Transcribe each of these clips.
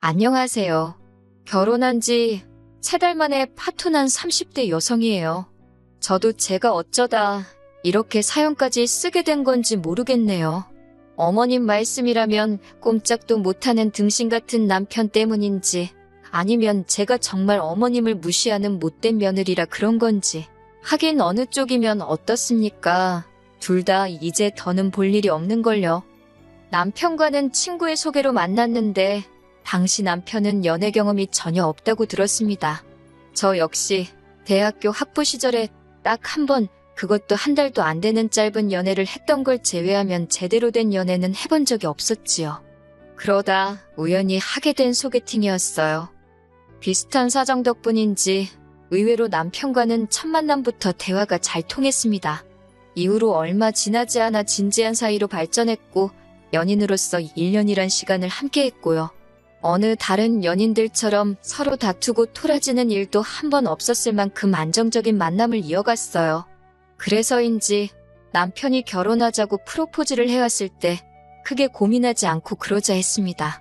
안녕하세요. 결혼한 지 3달 만에 파토난 30대 여성이에요. 저도 제가 어쩌다 이렇게 사연까지 쓰게 된 건지 모르겠네요. 어머님 말씀이라면 꼼짝도 못하는 등신 같은 남편 때문인지 아니면 제가 정말 어머님을 무시하는 못된 며느리라 그런 건지. 하긴 어느 쪽이면 어떻습니까? 둘 다 이제 더는 볼 일이 없는걸요. 남편과는 친구의 소개로 만났는데 당시 남편은 연애 경험이 전혀 없다고 들었습니다. 저 역시 대학교 학부 시절에 딱 한 번, 그것도 한 달도 안 되는 짧은 연애를 했던 걸 제외하면 제대로 된 연애는 해본 적이 없었지요. 그러다 우연히 하게 된 소개팅이었어요. 비슷한 사정 덕분인지 의외로 남편과는 첫 만남부터 대화가 잘 통했습니다. 이후로 얼마 지나지 않아 진지한 사이로 발전했고 연인으로서 1년이란 시간을 함께했고요. 어느 다른 연인들처럼 서로 다투고 토라지는 일도 한 번 없었을 만큼 안정적인 만남을 이어갔어요. 그래서인지 남편이 결혼하자고 프로포즈를 해왔을 때 크게 고민하지 않고 그러자 했습니다.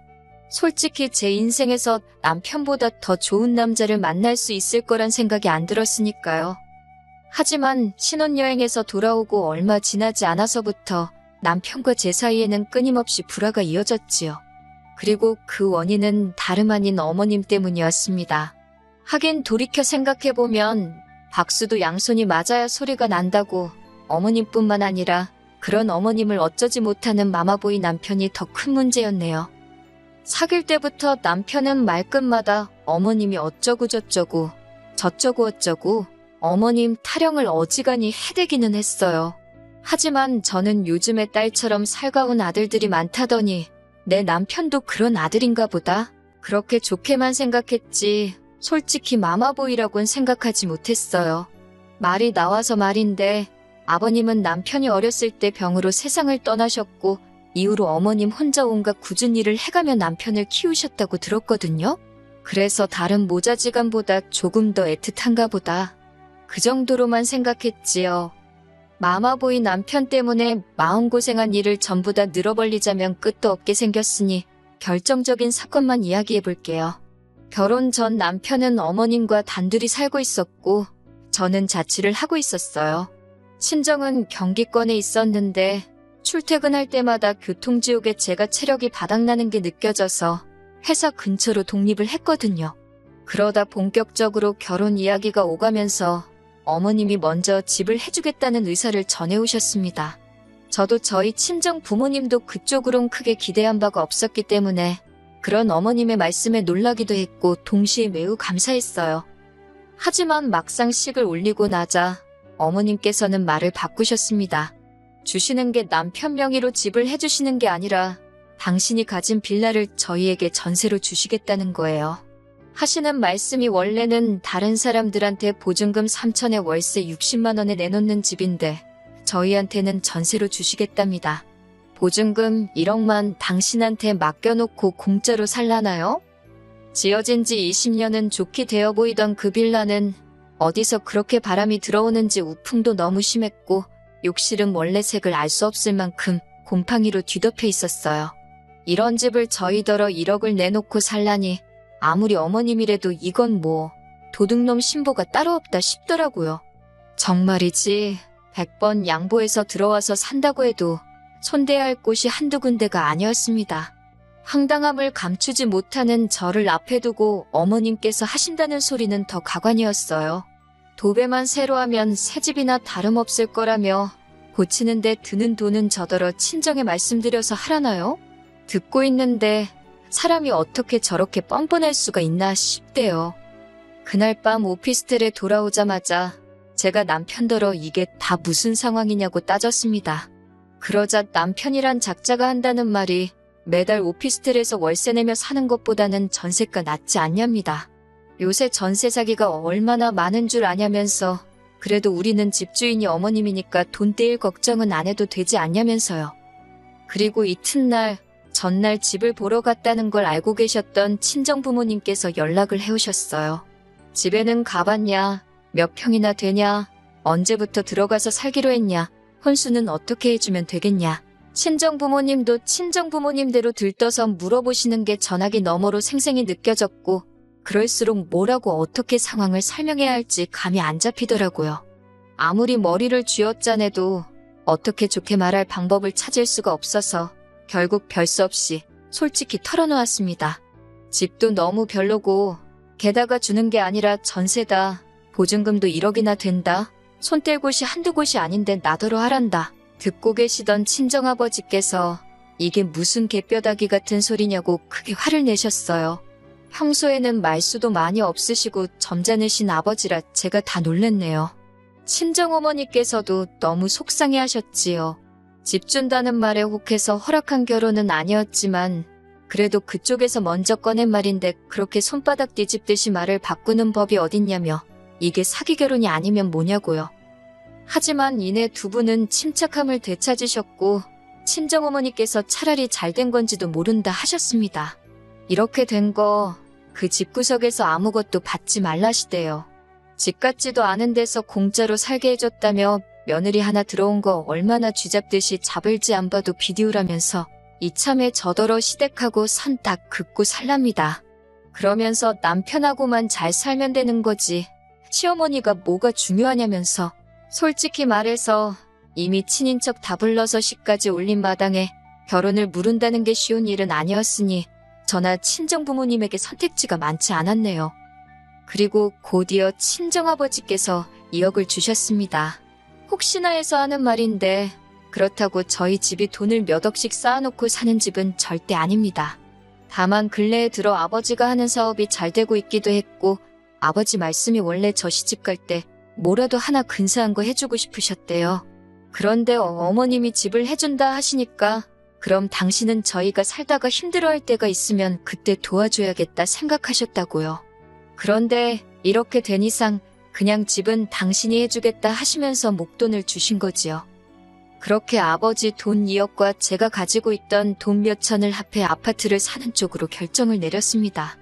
솔직히 제 인생에서 남편보다 더 좋은 남자를 만날 수 있을 거란 생각이 안 들었으니까요. 하지만 신혼여행에서 돌아오고 얼마 지나지 않아서부터 남편과 제 사이에는 끊임없이 불화가 이어졌지요. 그리고 그 원인은 다름 아닌 어머님 때문이었습니다. 하긴 돌이켜 생각해보면 박수도 양손이 맞아야 소리가 난다고 어머님뿐만 아니라 그런 어머님을 어쩌지 못하는 마마보이 남편이 더 큰 문제였네요. 사귈 때부터 남편은 말끝마다 어머님이 어쩌고 저쩌고 저쩌고 어쩌고 어머님 타령을 어지간히 해대기는 했어요. 하지만 저는 요즘의 딸처럼 살가운 아들들이 많다더니 내 남편도 그런 아들인가 보다. 그렇게 좋게만 생각했지 솔직히 마마보이라고는 생각하지 못했어요. 말이 나와서 말인데 아버님은 남편이 어렸을 때 병으로 세상을 떠나셨고 이후로 어머님 혼자 온갖 굳은 일을 해가며 남편을 키우셨다고 들었거든요. 그래서 다른 모자지간보다 조금 더 애틋한가 보다. 그 정도로만 생각했지요. 마마보이 남편 때문에 마음고생한 일을 전부 다 늘어벌리자면 끝도 없게 생겼으니 결정적인 사건만 이야기해볼게요. 결혼 전 남편은 어머님과 단둘이 살고 있었고 저는 자취를 하고 있었어요. 친정은 경기권에 있었는데 출퇴근할 때마다 교통지옥에 제가 체력이 바닥나는 게 느껴져서 회사 근처로 독립을 했거든요. 그러다 본격적으로 결혼 이야기가 오가면서 어머님이 먼저 집을 해주겠다는 의사를 전해오셨습니다. 저도 저희 친정 부모님도 그쪽으론 크게 기대한 바가 없었기 때문에 그런 어머님의 말씀에 놀라기도 했고 동시에 매우 감사했어요. 하지만 막상 식을 올리고 나자 어머님께서는 말을 바꾸셨습니다. 주시는 게 남편 명의로 집을 해주시는 게 아니라 당신이 가진 빌라를 저희에게 전세로 주시겠다는 거예요. 하시는 말씀이 원래는 다른 사람들한테 보증금 3천에 월세 60만 원에 내놓는 집인데 저희한테는 전세로 주시겠답니다. 보증금 1억만 당신한테 맡겨놓고 공짜로 살라나요? 지어진 지 20년은 좋게 되어 보이던 그 빌라는 어디서 그렇게 바람이 들어오는지 우풍도 너무 심했고 욕실은 원래 색을 알 수 없을 만큼 곰팡이로 뒤덮여 있었어요. 이런 집을 저희더러 1억을 내놓고 살라니 아무리 어머님이라도 이건 뭐 도둑놈 신보가 따로 없다 싶더라고요. 정말이지 100번 양보해서 들어와서 산다고 해도 손대야 할 곳이 한두 군데가 아니었습니다. 황당함을 감추지 못하는 저를 앞에 두고 어머님께서 하신다는 소리는 더 가관이었어요. 도배만 새로 하면 새 집이나 다름없을 거라며 고치는데 드는 돈은 저더러 친정에 말씀드려서 하라나요? 듣고 있는데 사람이 어떻게 저렇게 뻔뻔할 수가 있나 싶대요. 그날 밤 오피스텔에 돌아오자마자 제가 남편더러 이게 다 무슨 상황이냐고 따졌습니다. 그러자 남편이란 작자가 한다는 말이 매달 오피스텔에서 월세 내며 사는 것보다는 전세가 낫지 않냐입니다. 요새 전세 사기가 얼마나 많은 줄 아냐면서 그래도 우리는 집주인이 어머님이니까 돈 떼일 걱정은 안 해도 되지 않냐면서요. 그리고 이튿날 전날 집을 보러 갔다는 걸 알고 계셨던 친정 부모님께서 연락을 해오셨어요. 집에는 가봤냐? 몇 평이나 되냐? 언제부터 들어가서 살기로 했냐? 혼수는 어떻게 해주면 되겠냐? 친정부모님도 친정부모님대로 들떠서 물어보시는 게 전화기 너머로 생생히 느껴졌고, 그럴수록 뭐라고 어떻게 상황을 설명해야 할지 감이 안 잡히더라고요. 아무리 머리를 쥐어짜내도 어떻게 좋게 말할 방법을 찾을 수가 없어서 결국 별 수 없이 솔직히 털어놓았습니다. 집도 너무 별로고, 게다가 주는 게 아니라 전세다. 보증금도 1억이나 된다. 손 뗄 곳이 한두 곳이 아닌데 나더러 하란다. 듣고 계시던 친정아버지께서 이게 무슨 개뼈다귀 같은 소리냐고 크게 화를 내셨어요. 평소에는 말수도 많이 없으시고 점잖으신 아버지라 제가 다 놀랬네요. 친정어머니께서도 너무 속상해 하셨지요. 집 준다는 말에 혹해서 허락한 결혼은 아니었지만 그래도 그쪽에서 먼저 꺼낸 말인데 그렇게 손바닥 뒤집듯이 말을 바꾸는 법이 어딨냐며 이게 사기 결혼이 아니면 뭐냐고요. 하지만 이내 두 분은 침착함을 되찾으셨고 친정어머니께서 차라리 잘된 건지도 모른다 하셨습니다. 이렇게 된 거 그 집구석에서 아무것도 받지 말라시대요. 집 같지도 않은 데서 공짜로 살게 해줬다며 며느리 하나 들어온 거 얼마나 쥐잡듯이 잡을지 안 봐도 비디오라면서 이참에 저더러 시댁하고 선 딱 긋고 살랍니다. 그러면서 남편하고만 잘 살면 되는 거지 시어머니가 뭐가 중요하냐면서 솔직히 말해서 이미 친인척 다 불러서 시까지 올린 마당에 결혼을 무른다는 게 쉬운 일은 아니었으니 저나 친정부모님에게 선택지가 많지 않았네요. 그리고 곧이어 친정아버지께서 2억을 주셨습니다. 혹시나 해서 하는 말인데 그렇다고 저희 집이 돈을 몇 억씩 쌓아놓고 사는 집은 절대 아닙니다. 다만 근래에 들어 아버지가 하는 사업이 잘 되고 있기도 했고 아버지 말씀이 원래 저 시집 갈 때 뭐라도 하나 근사한 거 해주고 싶으셨대요. 그런데 어머님이 집을 해준다 하시니까 그럼 당신은 저희가 살다가 힘들어할 때가 있으면 그때 도와줘야겠다 생각하셨다고요. 그런데 이렇게 된 이상 그냥 집은 당신이 해주겠다 하시면서 목돈을 주신 거지요. 그렇게 아버지 돈 2억과 제가 가지고 있던 돈 몇천을 합해 아파트를 사는 쪽으로 결정을 내렸습니다.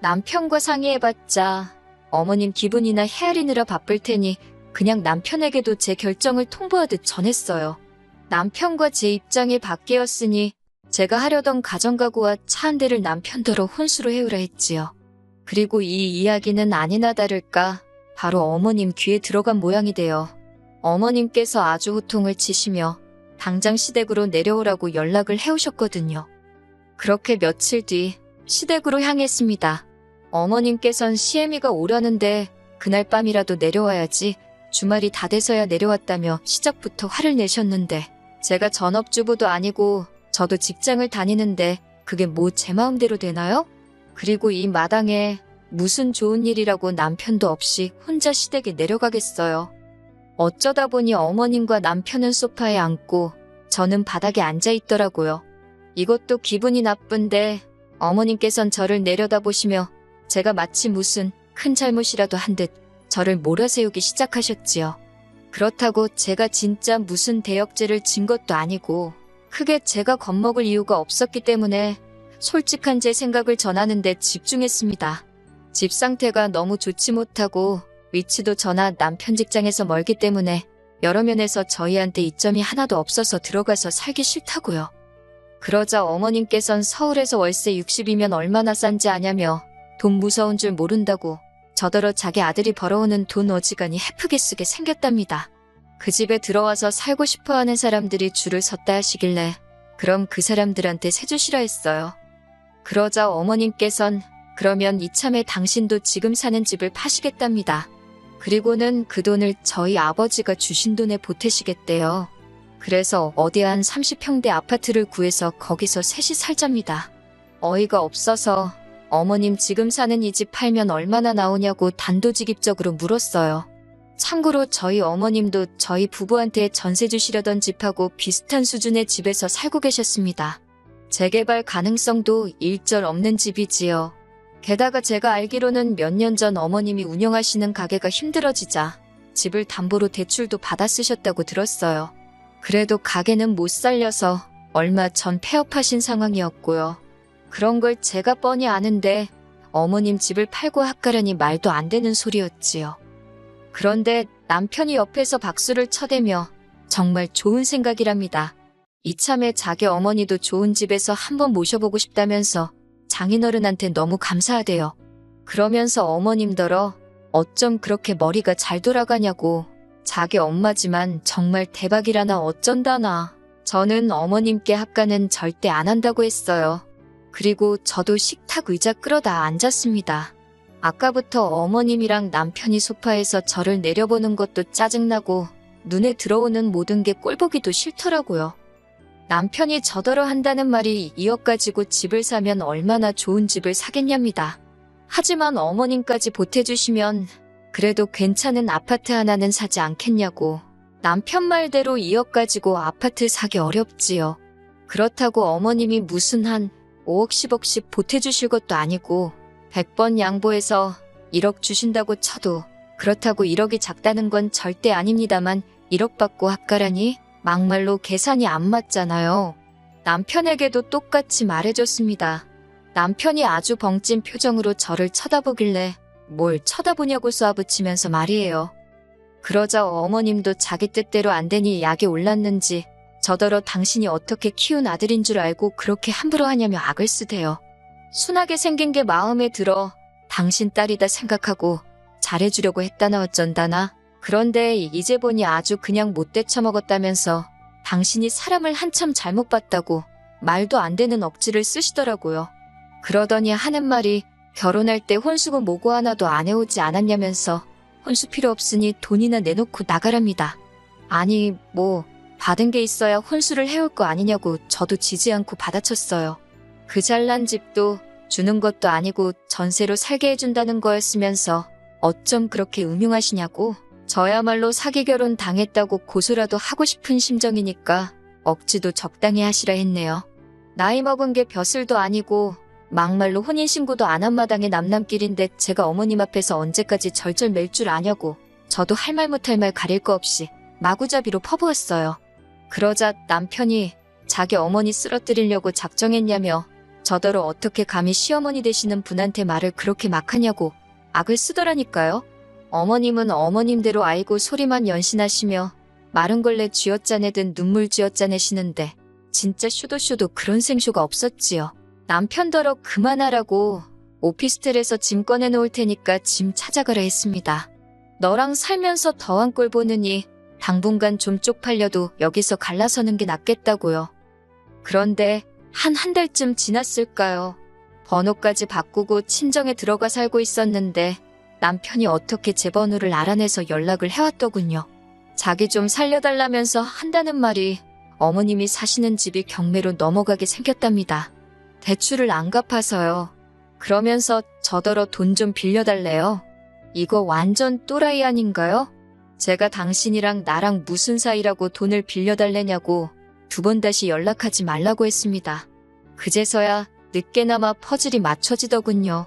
남편과 상의해봤자 어머님 기분이나 헤아리느라 바쁠 테니 그냥 남편에게도 제 결정을 통보하듯 전했어요. 남편과 제 입장이 바뀌었으니 제가 하려던 가정가구와 차 한 대를 남편더러 혼수로 해오라 했지요. 그리고 이 이야기는 아니나 다를까 바로 어머님 귀에 들어간 모양이 돼요. 어머님께서 아주 호통을 치시며 당장 시댁으로 내려오라고 연락을 해오셨거든요. 그렇게 며칠 뒤 시댁으로 향했습니다. 어머님께선 시애미가 오라는데 그날 밤이라도 내려와야지 주말이 다 돼서야 내려왔다며 시작부터 화를 내셨는데 제가 전업주부도 아니고 저도 직장을 다니는데 그게 뭐 제 마음대로 되나요? 그리고 이 마당에 무슨 좋은 일이라고 남편도 없이 혼자 시댁에 내려가겠어요. 어쩌다 보니 어머님과 남편은 소파에 앉고 저는 바닥에 앉아 있더라고요. 이것도 기분이 나쁜데 어머님께선 저를 내려다보시며 제가 마치 무슨 큰 잘못이라도 한 듯 저를 몰아세우기 시작하셨지요. 그렇다고 제가 진짜 무슨 대역죄를 진 것도 아니고 크게 제가 겁먹을 이유가 없었기 때문에 솔직한 제 생각을 전하는데 집중했습니다. 집 상태가 너무 좋지 못하고 위치도 저나 남편 직장에서 멀기 때문에 여러 면에서 저희한테 이점이 하나도 없어서 들어가서 살기 싫다고요. 그러자 어머님께선 서울에서 월세 60이면 얼마나 싼지 아냐며 돈 무서운 줄 모른다고 저더러 자기 아들이 벌어오는 돈 어지간히 헤프게 쓰게 생겼답니다. 그 집에 들어와서 살고 싶어하는 사람들이 줄을 섰다 하시길래 그럼 그 사람들한테 세주시라 했어요. 그러자 어머님께선 그러면 이참에 당신도 지금 사는 집을 파시겠답니다. 그리고는 그 돈을 저희 아버지가 주신 돈에 보태시겠대요. 그래서 어디 한 30평대 아파트를 구해서 거기서 셋이 살잡니다. 어이가 없어서 어머님 지금 사는 이 집 팔면 얼마나 나오냐고 단도직입적으로 물었어요. 참고로 저희 어머님도 저희 부부한테 전세 주시려던 집하고 비슷한 수준의 집에서 살고 계셨습니다. 재개발 가능성도 일절 없는 집이지요. 게다가 제가 알기로는 몇 년 전 어머님이 운영하시는 가게가 힘들어지자 집을 담보로 대출도 받아 쓰셨다고 들었어요. 그래도 가게는 못 살려서 얼마 전 폐업하신 상황이었고요. 그런 걸 제가 뻔히 아는데 어머님 집을 팔고 합가라니 말도 안 되는 소리였지요. 그런데 남편이 옆에서 박수를 쳐대며 정말 좋은 생각이랍니다. 이참에 자기 어머니도 좋은 집에서 한번 모셔보고 싶다면서 장인어른한테 너무 감사하대요. 그러면서 어머님더러 어쩜 그렇게 머리가 잘 돌아가냐고 자기 엄마지만 정말 대박이라나 어쩐다나. 저는 어머님께 합가는 절대 안 한다고 했어요. 그리고 저도 식탁 의자 끌어다 앉았습니다. 아까부터 어머님이랑 남편이 소파에서 저를 내려보는 것도 짜증나고 눈에 들어오는 모든 게 꼴보기도 싫더라고요. 남편이 저더러 한다는 말이 2억 가지고 집을 사면 얼마나 좋은 집을 사겠냐입니다. 하지만 어머님까지 보태주시면 그래도 괜찮은 아파트 하나는 사지 않겠냐고. 남편 말대로 2억 가지고 아파트 사기 어렵지요. 그렇다고 어머님이 무슨 한 5억 10억씩 보태주실 것도 아니고 100번 양보해서 1억 주신다고 쳐도 그렇다고 1억이 작다는 건 절대 아닙니다만 1억 받고 합가라니 막말로 계산이 안 맞잖아요. 남편에게도 똑같이 말해줬습니다. 남편이 아주 벙찐 표정으로 저를 쳐다보길래 뭘 쳐다보냐고 쏘아붙이면서 말이에요. 그러자 어머님도 자기 뜻대로 안 되니 약이 올랐는지 저더러 당신이 어떻게 키운 아들인 줄 알고 그렇게 함부로 하냐며 악을 쓰대요. 순하게 생긴 게 마음에 들어 당신 딸이다 생각하고 잘해주려고 했다나 어쩐다나. 그런데 이제 보니 아주 그냥 못돼 처먹었다면서 당신이 사람을 한참 잘못 봤다고 말도 안 되는 억지를 쓰시더라고요. 그러더니 하는 말이 결혼할 때 혼수고 뭐고 하나도 안 해오지 않았냐면서 혼수 필요 없으니 돈이나 내놓고 나가랍니다. 아니 뭐 받은 게 있어야 혼수를 해올 거 아니냐고 저도 지지 않고 받아쳤어요. 그 잘난 집도 주는 것도 아니고 전세로 살게 해준다는 거였으면서 어쩜 그렇게 음흉하시냐고. 저야말로 사기 결혼 당했다고 고소라도 하고 싶은 심정이니까 억지도 적당히 하시라 했네요. 나이 먹은 게 벼슬도 아니고 막말로 혼인신고도 안 한 마당에 남남길인데 제가 어머님 앞에서 언제까지 절절 맬 줄 아냐고. 저도 할 말 못할 말 가릴 거 없이 마구잡이로 퍼부었어요. 그러자 남편이 자기 어머니 쓰러뜨리려고 작정했냐며 저더러 어떻게 감히 시어머니 되시는 분한테 말을 그렇게 막 하냐고 악을 쓰더라니까요. 어머님은 어머님대로 알고 소리만 연신하시며 마른 걸레 쥐어짜내든 눈물 쥐어짜내시는데 진짜 쇼도 그런 생쇼가 없었지요. 남편더러 그만하라고 오피스텔에서 짐 꺼내놓을 테니까 짐 찾아가라 했습니다. 너랑 살면서 더한 꼴 보느니 당분간 좀 쪽팔려도 여기서 갈라서는 게 낫겠다고요. 그런데 한 달쯤 지났을까요? 번호까지 바꾸고 친정에 들어가 살고 있었는데 남편이 어떻게 제 번호를 알아내서 연락을 해왔더군요. 자기 좀 살려달라면서 한다는 말이 어머님이 사시는 집이 경매로 넘어가게 생겼답니다. 대출을 안 갚아서요. 그러면서 저더러 돈 좀 빌려달래요. 이거 완전 또라이 아닌가요? 제가 당신이랑 나랑 무슨 사이라고 돈을 빌려달래냐고 2번 다시 연락하지 말라고 했습니다. 그제서야 늦게나마 퍼즐이 맞춰지더군요.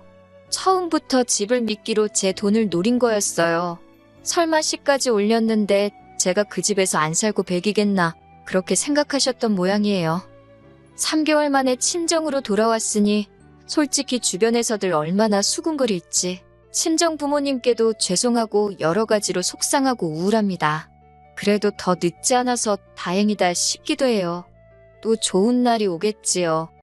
처음부터 집을 미끼로 제 돈을 노린 거였어요. 설마 시까지 올렸는데 제가 그 집에서 안 살고 배기겠나 그렇게 생각하셨던 모양이에요. 3개월 만에 친정으로 돌아왔으니 솔직히 주변에서들 얼마나 수군거릴지 친정 부모님께도 죄송하고 여러 가지로 속상하고 우울합니다. 그래도 더 늦지 않아서 다행이다 싶기도 해요. 또 좋은 날이 오겠지요.